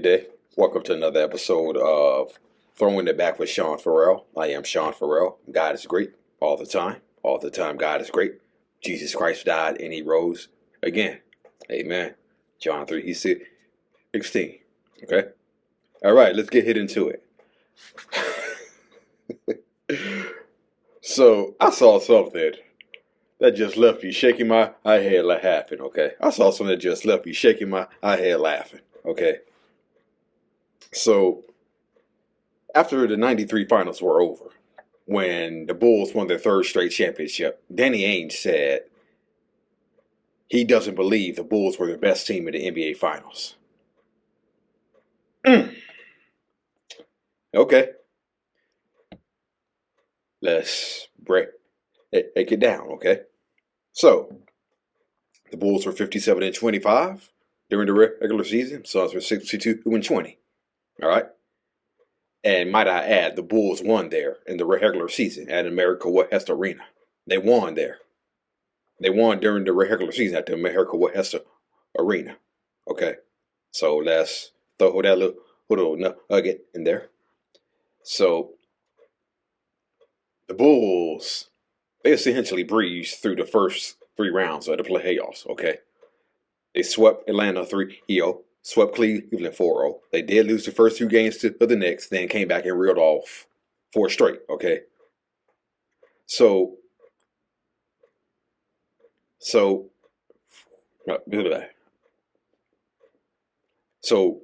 day. Welcome to another episode of Throwing It Back with Sean Farrell. I am Sean Farrell. God is great all the time. All the time, God is great. Jesus Christ died and he rose again. Amen. John 3, he said 16. Okay? All right, let's get hit into it. So, I saw something that just left me shaking my head laughing, okay? I saw something that just left me shaking my head laughing, okay? So, after the 93 finals were over, when the Bulls won their third straight championship, Danny Ainge said he doesn't believe the Bulls were the best team in the NBA finals. Okay. Let's break it down, okay? So, the Bulls were 57-25 during the regular season. Suns were 62-20. All right? And might I add, the Bulls won there in the regular season at America West Arena. They won there. They won during the regular season at the America West Arena. Okay? So let's throw that little nugget in there. So the Bulls, they essentially breezed through the first three rounds of the playoffs. Okay? They swept Atlanta 3-0. Swept Cleveland 4-0. They did lose the first two games to the Knicks, then came back and reeled off 4 straight, okay? So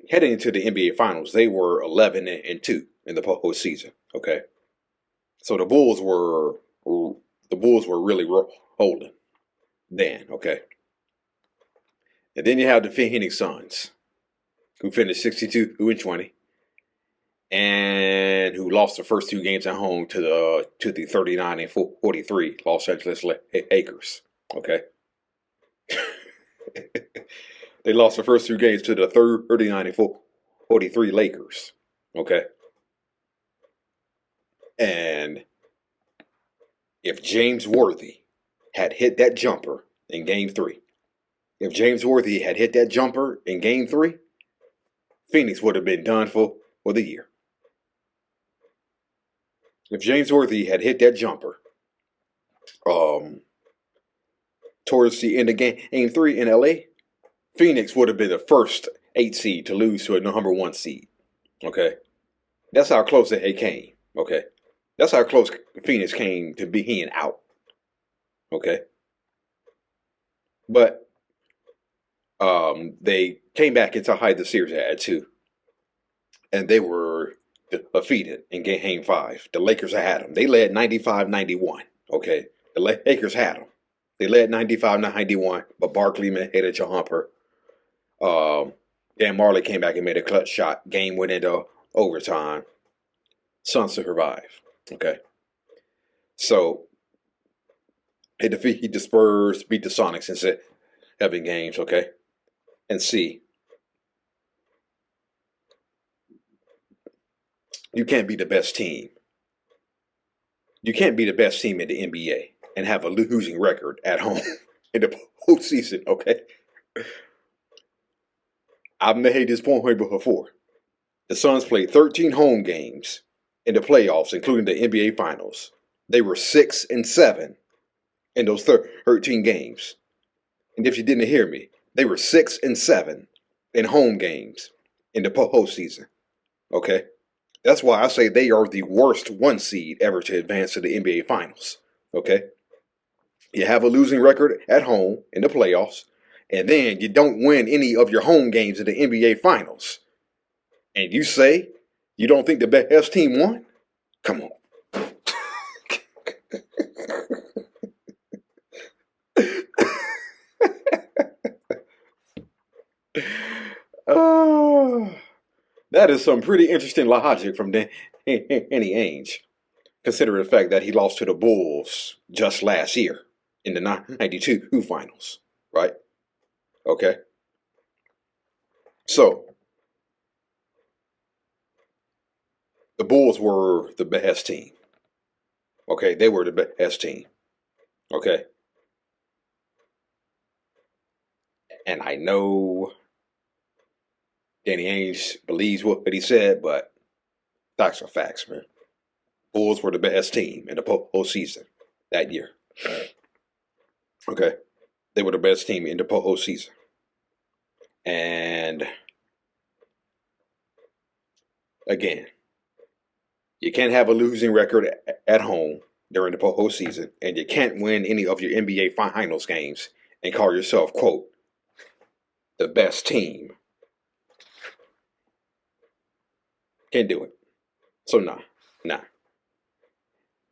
heading into the NBA Finals, they were 11-2 in the postseason, okay? So the Bulls were really holding then, okay? And then you have the Phoenix Suns, who finished 62-20, and who lost the first two games at home to the 39-43 Los Angeles Lakers. Okay, they lost the first two games to the 39-43 Lakers. Okay, and if James Worthy had hit that jumper in Game 3, Phoenix would have been done for the year. If James Worthy had hit that jumper towards the end of game 3 in LA, Phoenix would have been the first 8 seed to lose to a number 1 seed. Okay? That's how close they came. Okay? That's how close Phoenix came to being out. Okay? But they came back into hide the series at 2. And they were defeated in game 5. The Lakers had them. They led 95-91. Okay? The Lakers had them. They led 95-91, but Barkley hit a jumper. Dan Marley came back and made a clutch shot. Game went into overtime. Suns survive. Okay? So, he defeated the Spurs, beat the Sonics in 7 games. Okay? And C, you can't be the best team. You can't be the best team in the NBA and have a losing record at home in the postseason, okay? I've made this point before. The Suns played 13 home games in the playoffs, including the NBA Finals. They were 6-7 in those 13 games. And if you didn't hear me, they were 6-7 in home games in the postseason, okay? That's why I say they are the worst 1 seed ever to advance to the NBA Finals. Okay? You have a losing record at home in the playoffs, and then you don't win any of your home games in the NBA Finals. And you say you don't think the best team won? Come on. That is some pretty interesting logic from Danny Ainge, considering the fact that he lost to the Bulls just last year in the 92 finals, right? Okay. So, the Bulls were the best team. Okay, they were the best team. Okay. And I know Danny Ainge believes what he said, but facts are facts, man. Bulls were the best team in the postseason that year. Okay, they were the best team in the postseason, and again, you can't have a losing record at home during the postseason, and you can't win any of your NBA Finals games and call yourself, quote, the best team. Can't do it. So nah.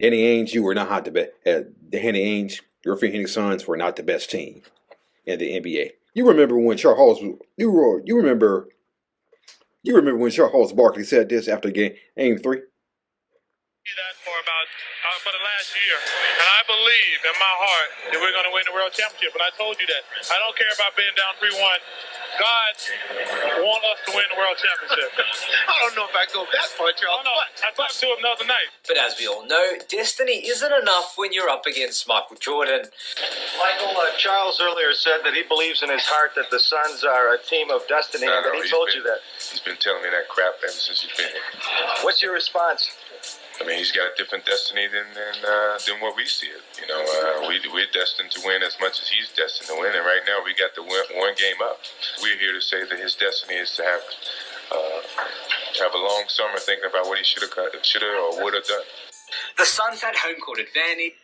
Danny Ainge, you were not the best. Danny Ainge, your Phoenix Suns were not the best team in the NBA. You remember when Charles Barkley said this after game 3? That for the last year, and I believe in my heart that we're going to win the world championship. And I told you that. I don't care about being down 3-1. God wants us to win the world championship. I don't know if I go that far, Charles. No, I talked to him the other night. But as we all know, destiny isn't enough when you're up against Michael Jordan. Michael, Charles earlier said that he believes in his heart that the Suns are a team of destiny, and that he told you that. He's been telling me that crap ever since he's been here. What's your response? I mean, he's got a different destiny than what we see it. You know, we're destined to win as much as he's destined to win, and right now we got the one game up. We're here to say that his destiny is to have a long summer thinking about what he should have or would have done. The Suns had home court advantage.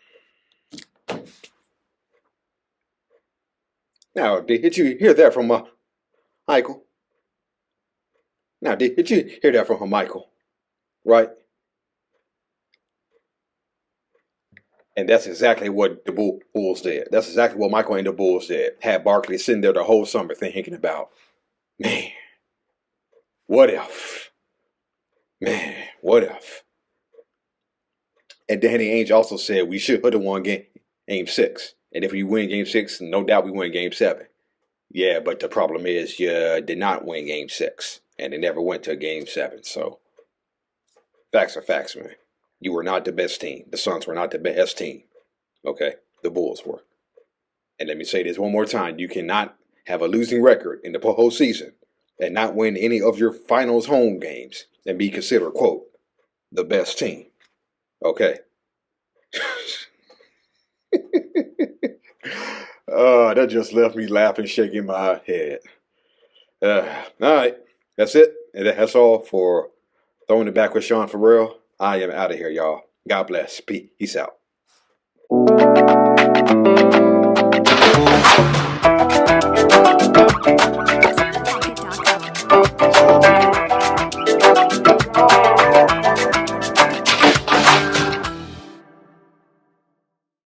Now, did you hear that from Michael? Now, did you hear that from Michael? Right? And that's exactly what the Bulls did. That's exactly what Michael and the Bulls did. Had Barkley sitting there the whole summer thinking about, man, what if? Man, what if? And Danny Ainge also said we should have won game 6. And if we win game 6, no doubt we win game 7. Yeah, but the problem is you did not win game 6. And they never went to game 7. So, facts are facts, man. You were not the best team. The Suns were not the best team. Okay? The Bulls were. And let me say this one more time. You cannot have a losing record in the postseason and not win any of your finals home games and be considered, quote, the best team. Okay? That just left me laughing, shaking my head. All right. That's it. And that's all for Throwing It Back with Sean Farrell. I am out of here, y'all. God bless. Peace out.